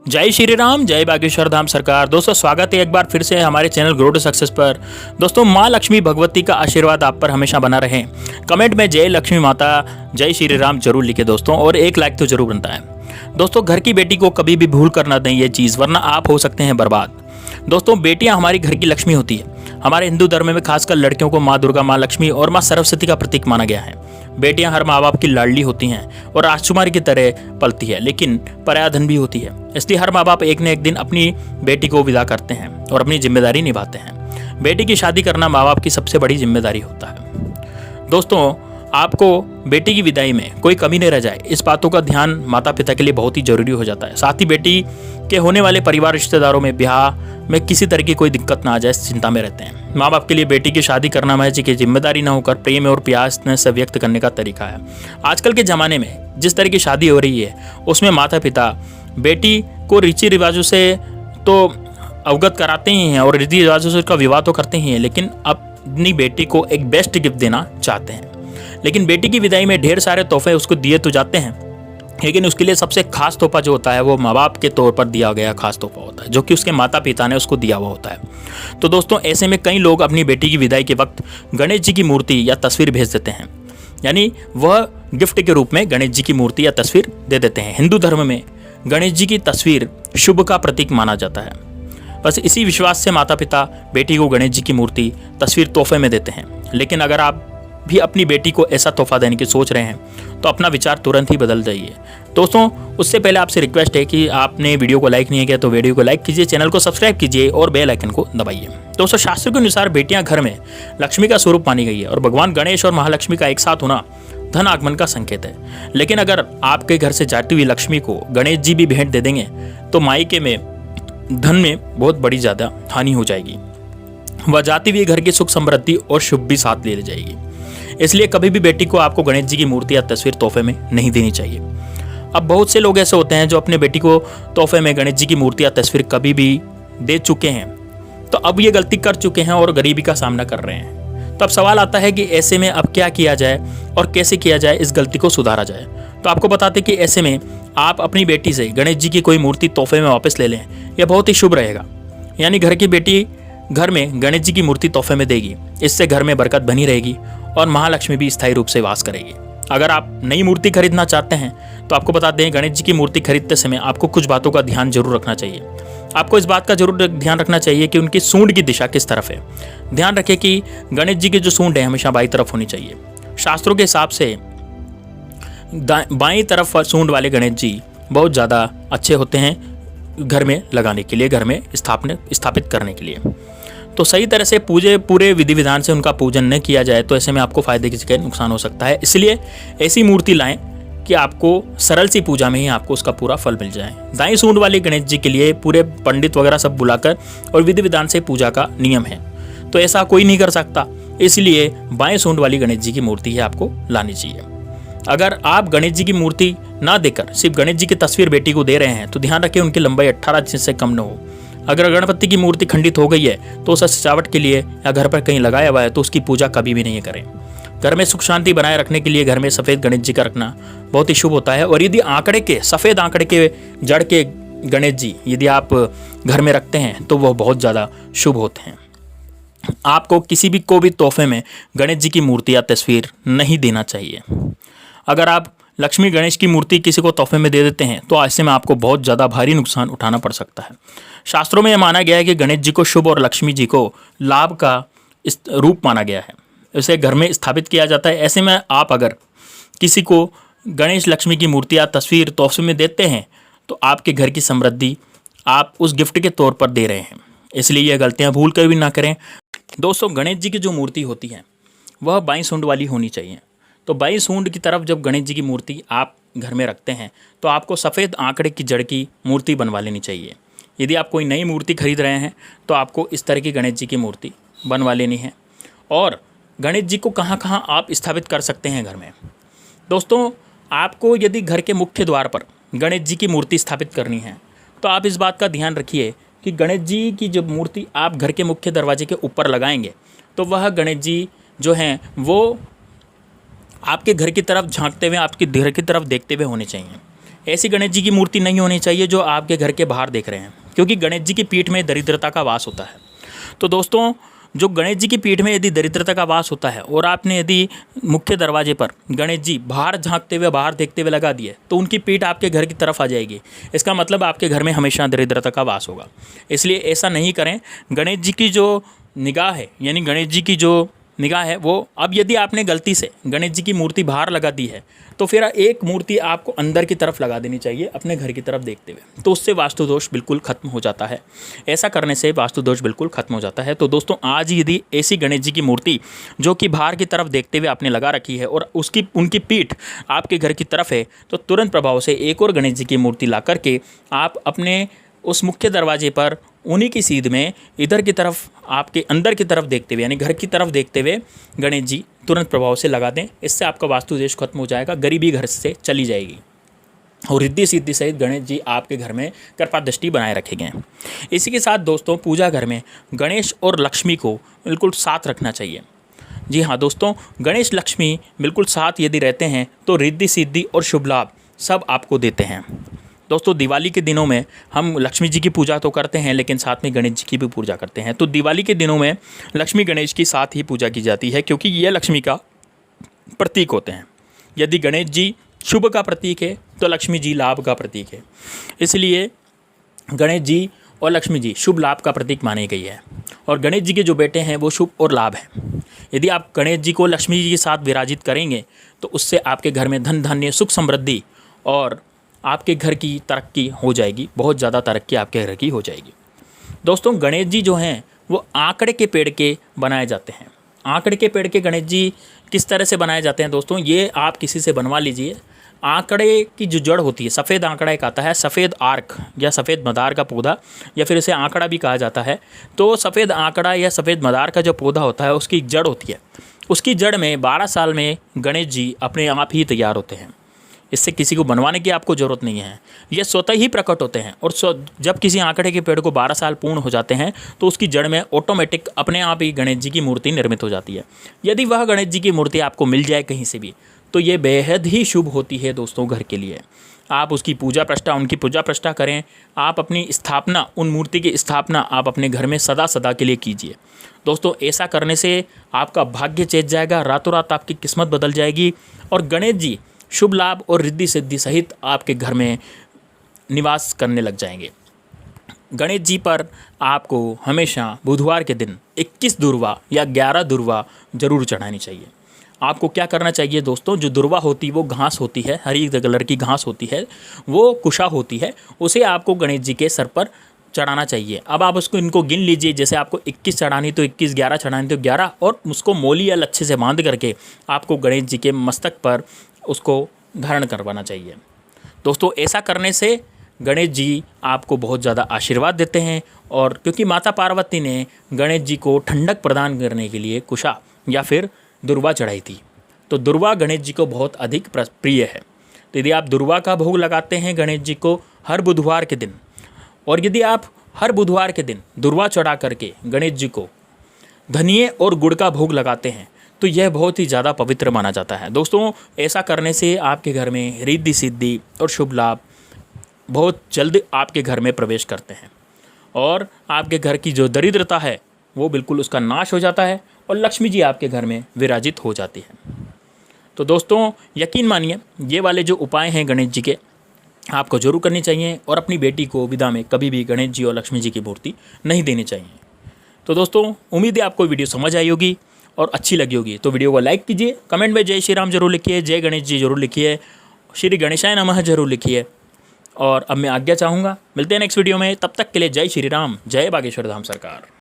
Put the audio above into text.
जय श्री राम, जय बागेश्वर धाम सरकार। दोस्तों स्वागत है एक बार फिर से हमारे चैनल ग्रो टू सक्सेस पर। दोस्तों माँ लक्ष्मी भगवती का आशीर्वाद आप पर हमेशा बना रहे। कमेंट में जय लक्ष्मी माता, जय श्री राम जरूर लिखे दोस्तों, और एक लाइक तो जरूर बनता है। दोस्तों घर की बेटी को कभी भी भूल कर ना दें ये चीज़, वरना आप हो सकते हैं बर्बाद। दोस्तों बेटियां हमारी घर की लक्ष्मी होती है। हमारे हिंदू धर्म में खासकर लड़कियों को माँ दुर्गा, माँ लक्ष्मी और माँ सरस्वती का प्रतीक माना गया है। बेटियां हर माँ बाप की लाडली होती हैं और राजकुमारी की तरह पलती है, लेकिन पराया भी होती है। इसलिए हर माँ बाप एक न एक दिन अपनी बेटी को विदा करते हैं और अपनी जिम्मेदारी निभाते हैं। बेटी की शादी करना माँ बाप की सबसे बड़ी जिम्मेदारी होता है। दोस्तों आपको बेटी की विदाई में कोई कमी नहीं रह जाए, इस बातों का ध्यान माता पिता के लिए बहुत ही जरूरी हो जाता है। साथ ही बेटी के होने वाले परिवार रिश्तेदारों में ब्याह में किसी तरह की कोई दिक्कत ना आ जाए, चिंता में रहते हैं। माँ बाप के लिए बेटी की शादी करना महज की जिम्मेदारी ना होकर प्रेम और प्यार से व्यक्त करने का तरीका है। आजकल के ज़माने में जिस तरह की शादी हो रही है उसमें माता पिता बेटी को रीति रिवाजों से तो अवगत कराते ही हैं और रीति रिवाजों से उसका विवाह तो करते ही हैं, लेकिन अपनी बेटी को एक बेस्ट गिफ्ट देना चाहते हैं। लेकिन बेटी की विदाई में ढेर सारे तोहफे उसको दिए तो जाते हैं, लेकिन उसके लिए सबसे खास तोहफा जो होता है वो माँ बाप के तौर पर दिया गया खास तोहफा होता है, जो कि उसके माता पिता ने उसको दिया हुआ होता है। तो दोस्तों ऐसे में कई लोग अपनी बेटी की विदाई के वक्त गणेश जी की मूर्ति या तस्वीर भेज देते हैं, यानी वह गिफ्ट के रूप में गणेश जी की मूर्ति या तस्वीर दे देते हैं। हिंदू धर्म में गणेश जी की तस्वीर शुभ का प्रतीक माना जाता है। बस इसी विश्वास से माता पिता बेटी को गणेश जी की मूर्ति तस्वीर तोहफे में देते हैं। लेकिन अगर आप भी अपनी बेटी को ऐसा तोहफा देने की सोच रहे हैं तो अपना विचार तुरंत ही बदल जाइए। दोस्तों उससे पहले आपसे रिक्वेस्ट है कि आपने वीडियो को लाइक नहीं किया तो वीडियो को लाइक कीजिए, चैनल को सब्सक्राइब कीजिए और बेल आइकन को दबाइए। दोस्तों शास्त्रों के अनुसार बेटियां घर में लक्ष्मी का स्वरूप मानी गई है और भगवान गणेश और महालक्ष्मी का एक साथ होना धन आगमन का संकेत है। लेकिन अगर आपके घर से जाती हुई लक्ष्मी को गणेश जी भी भेंट दे देंगे तो मायके में धन में बहुत बड़ी ज़्यादा हानि हो जाएगी। वह जाती हुई घर की सुख समृद्धि और शुभ भी साथ ले जाएगी। इसलिए कभी भी बेटी को आपको गणेश जी की मूर्ति या तस्वीर तोहफे में नहीं देनी चाहिए। अब बहुत से लोग ऐसे होते हैं जो अपने बेटी को तोहफे में गणेश जी की मूर्ति या तस्वीर कभी भी दे चुके हैं, तो अब ये गलती कर चुके हैं और गरीबी का सामना कर रहे हैं। तो अब सवाल आता है कि ऐसे में अब क्या किया जाए और कैसे किया जाए, इस गलती को सुधारा जाए। तो आपको बताते कि ऐसे में आप अपनी बेटी से गणेश जी की कोई मूर्ति तोहफे में वापस ले लें, यह बहुत ही शुभ रहेगा। यानी घर की बेटी घर में गणेश जी की मूर्ति तोहफे में देगी, इससे घर में बरकत बनी रहेगी और महालक्ष्मी भी स्थायी रूप से वास करेगी। अगर आप नई मूर्ति खरीदना चाहते हैं तो आपको बताते हैं गणेश जी की मूर्ति खरीदते समय आपको कुछ बातों का ध्यान जरूर रखना चाहिए। आपको इस बात का जरूर ध्यान रखना चाहिए कि उनकी सूंड की दिशा किस तरफ है। ध्यान रखें कि गणेश जी की जो सूंड है हमेशा बाईं तरफ होनी चाहिए। शास्त्रों के हिसाब से बाईं तरफ सूंड वाले गणेश जी बहुत ज़्यादा अच्छे होते हैं घर में लगाने के लिए, घर में स्थापित करने के लिए। तो सही तरह से पूरे विधि विधान से उनका पूजन न किया जाए तो ऐसे में आपको फायदे की जगह नुकसान हो सकता है। इसलिए ऐसी मूर्ति लाएं कि आपको सरल सी पूजा में ही आपको उसका पूरा फल मिल जाए। दाईं सूंड वाले गणेश जी के लिए पूरे पंडित वगैरह सब बुलाकर और विधि विधान से पूजा का नियम है, तो ऐसा कोई नहीं कर सकता। इसलिए बाएं सूंड वाली गणेश जी की मूर्ति है आपको लानी चाहिए। अगर आप गणेश जी की मूर्ति ना देकर सिर्फ गणेश जी की तस्वीर बेटी को दे रहे हैं तो ध्यान रखें उनकी लंबाई 18 इंच से कम न हो। अगर गणपति की मूर्ति खंडित हो गई है तो उसे सजावट के लिए या घर पर कहीं लगाया हुआ है तो उसकी पूजा कभी भी नहीं करें। घर में सुख शांति बनाए रखने के लिए घर में सफ़ेद गणेश जी का रखना बहुत ही शुभ होता है। और यदि सफ़ेद आंकड़े के जड़ के गणेश जी यदि आप घर में रखते हैं तो वह बहुत ज़्यादा शुभ होते हैं। आपको किसी भी को भी तोहफे में गणेश जी की मूर्ति या तस्वीर नहीं देना चाहिए। अगर आप लक्ष्मी गणेश की मूर्ति किसी को तोहफे में दे देते हैं तो ऐसे में आपको बहुत ज़्यादा भारी नुकसान उठाना पड़ सकता है। शास्त्रों में यह माना गया है कि गणेश जी को शुभ और लक्ष्मी जी को लाभ का रूप माना गया है, इसे घर में स्थापित किया जाता है। ऐसे में आप अगर किसी को गणेश लक्ष्मी की मूर्ति या तस्वीर तोहफे में देते हैं तो आपके घर की समृद्धि आप उस गिफ्ट के तौर पर दे रहे हैं। इसलिए यह गलतियाँ भूल कर भी ना करें। दोस्तों गणेश जी की जो मूर्ति होती है वह बाईं सूंड वाली होनी चाहिए। तो बाईं सूंड की तरफ जब गणेश जी की मूर्ति आप घर में रखते हैं तो आपको सफ़ेद आंकड़े की जड़ की मूर्ति बनवा लेनी चाहिए। यदि आप कोई नई मूर्ति खरीद रहे हैं तो आपको इस तरह की गणेश जी की मूर्ति बनवा लेनी है। और गणेश जी को कहाँ कहाँ आप स्थापित कर सकते हैं घर में। दोस्तों आपको यदि घर के मुख्य द्वार पर गणेश जी की मूर्ति स्थापित करनी है तो आप इस बात का ध्यान रखिए कि गणेश जी की जब मूर्ति आप घर के मुख्य दरवाजे के ऊपर लगाएंगे तो वह गणेश जी जो हैं वो आपके घर की तरफ झांकते हुए, आपके घर की तरफ देखते हुए होने चाहिए। ऐसी गणेश जी की मूर्ति नहीं होनी चाहिए जो आपके घर के बाहर देख रहे हैं, क्योंकि गणेश जी की पीठ में दरिद्रता का वास होता है। तो दोस्तों, जो गणेश जी की पीठ में यदि दरिद्रता का वास होता है और आपने यदि मुख्य दरवाजे पर गणेश जी बाहर झांकते हुए, बाहर देखते हुए लगा दिए, तो उनकी पीठ आपके घर की तरफ आ जाएगी। इसका मतलब आपके घर में हमेशा दरिद्रता का वास होगा। इसलिए ऐसा नहीं करें। गणेश जी की जो निगाह है, यानी गणेश जी की जो निगाह है वो, अब यदि आपने गलती से गणेश जी की मूर्ति बाहर लगा दी है, तो फिर एक मूर्ति आपको अंदर की तरफ लगा देनी चाहिए अपने घर की तरफ देखते हुए। तो उससे वास्तु दोष बिल्कुल खत्म हो जाता है। ऐसा करने से वास्तु दोष बिल्कुल खत्म हो जाता है। तो दोस्तों, आज यदि ऐसी गणेश जी की मूर्ति जो कि बाहर की तरफ देखते हुए आपने लगा रखी है और उनकी पीठ आपके घर की तरफ है, तो तुरंत प्रभाव से एक और गणेश जी की मूर्ति ला करके आप अपने उस मुख्य दरवाजे पर उन्हीं की सीध में इधर की तरफ, आपके अंदर की तरफ देखते हुए, यानी घर की तरफ देखते हुए गणेश जी तुरंत प्रभाव से लगा दें। इससे आपका वास्तु दोष खत्म हो जाएगा, गरीबी घर से चली जाएगी और रिद्धि सिद्धि सहित गणेश जी आपके घर में कृपा दृष्टि बनाए रखेंगे। इसी के साथ दोस्तों, पूजा घर में गणेश और लक्ष्मी को बिल्कुल साथ रखना चाहिए। जी हाँ दोस्तों, गणेश लक्ष्मी बिल्कुल साथ यदि रहते हैं तो रिद्धि सिद्धि और शुभ लाभ सब आपको देते हैं। दोस्तों, दिवाली के दिनों में हम लक्ष्मी जी की पूजा तो करते हैं, लेकिन साथ में गणेश जी की भी पूजा करते हैं। तो दिवाली के दिनों में लक्ष्मी गणेश की साथ ही पूजा की जाती है, क्योंकि ये लक्ष्मी का प्रतीक होते हैं। यदि गणेश जी शुभ का प्रतीक है तो लक्ष्मी जी लाभ का प्रतीक है। इसलिए गणेश जी और लक्ष्मी जी शुभ लाभ का प्रतीक माने गई है, और गणेश जी के जो बेटे हैं वो शुभ और लाभ हैं। यदि आप गणेश जी को लक्ष्मी जी के साथ विराजित करेंगे तो उससे आपके घर में धन धान्य सुख समृद्धि और आपके घर की तरक्की हो जाएगी। बहुत ज़्यादा तरक्की आपके घर की हो जाएगी। दोस्तों, गणेश जी जो हैं वो आंकड़े के पेड़ के बनाए जाते हैं। आंकड़े के पेड़ के गणेश जी किस तरह से बनाए जाते हैं दोस्तों, ये आप किसी से बनवा लीजिए। आंकड़े की जो जड़ होती है, सफ़ेद आंकड़ा एक आता है, सफ़ेद आर्क या सफ़ेद मदार का पौधा, या फिर इसे आंकड़ा भी कहा जाता है। तो सफ़ेद आंकड़ा या सफ़ेद मदार का जो पौधा होता है उसकी जड़ होती है। उसकी जड़ में 12 साल में गणेश जी अपने आप ही तैयार होते हैं। इससे किसी को बनवाने की आपको ज़रूरत नहीं है, ये स्वतः ही प्रकट होते हैं। और जब किसी आंकड़े के पेड़ को 12 साल पूर्ण हो जाते हैं तो उसकी जड़ में ऑटोमेटिक अपने आप ही गणेश जी की मूर्ति निर्मित हो जाती है। यदि वह गणेश जी की मूर्ति आपको मिल जाए कहीं से भी, तो ये बेहद ही शुभ होती है दोस्तों घर के लिए। आप उसकी पूजा प्रतिष्ठा, उनकी पूजा प्रतिष्ठा करें। आप अपनी स्थापना, उन मूर्ति की स्थापना आप अपने घर में सदा सदा के लिए कीजिए। दोस्तों, ऐसा करने से आपका भाग्य चेत जाएगा, रातों रात आपकी किस्मत बदल जाएगी और गणेश जी शुभ लाभ और रिद्धि सिद्धि सहित आपके घर में निवास करने लग जाएंगे। गणेश जी पर आपको हमेशा बुधवार के दिन 21 दुर्वा या 11 दुर्वा जरूर चढ़ानी चाहिए। आपको क्या करना चाहिए दोस्तों, जो दुर्वा होती है वो घास होती है, हरी कलर की घास होती है, वो कुशा होती है, उसे आपको गणेश जी के सर पर चढ़ाना चाहिए। अब आप उसको इनको गिन लीजिए, जैसे आपको 21 चढ़ानी तो 21, 11 चढ़ानी तो 11, और उसको मोली या लच्छे से बांध करके आपको गणेश जी के मस्तक पर उसको धारण करवाना चाहिए। दोस्तों, ऐसा करने से गणेश जी आपको बहुत ज़्यादा आशीर्वाद देते हैं। और क्योंकि माता पार्वती ने गणेश जी को ठंडक प्रदान करने के लिए कुशा या फिर दुर्वा चढ़ाई थी, तो दुर्वा गणेश जी को बहुत अधिक प्रिय है। तो यदि आप दुर्वा का भोग लगाते हैं गणेश जी को हर बुधवार के दिन, और यदि आप हर बुधवार के दिन दुर्वा चढ़ा करके गणेश जी को धनिये और गुड़ का भोग लगाते हैं, तो यह बहुत ही ज़्यादा पवित्र माना जाता है। दोस्तों, ऐसा करने से आपके घर में रिद्धि सिद्धि और शुभ लाभ बहुत जल्द आपके घर में प्रवेश करते हैं, और आपके घर की जो दरिद्रता है वो बिल्कुल उसका नाश हो जाता है, और लक्ष्मी जी आपके घर में विराजित हो जाती है। तो दोस्तों, यकीन मानिए, ये वाले जो उपाय हैं गणेश जी के, आपको जरूर करनी चाहिए, और अपनी बेटी को विदा में कभी भी गणेश जी और लक्ष्मी जी की मूर्ति नहीं देनी चाहिए। तो दोस्तों, उम्मीद है आपको वीडियो समझ आई होगी और अच्छी लगी होगी। तो वीडियो को लाइक कीजिए, कमेंट में जय श्री राम जरूर लिखिए, जय गणेश जी जरूर लिखिए, श्री गणेशाय नमः जरूर लिखिए। और अब मैं आज्ञा चाहूँगा, मिलते हैं नेक्स्ट वीडियो में। तब तक के लिए जय श्री राम, जय बागेश्वर धाम सरकार।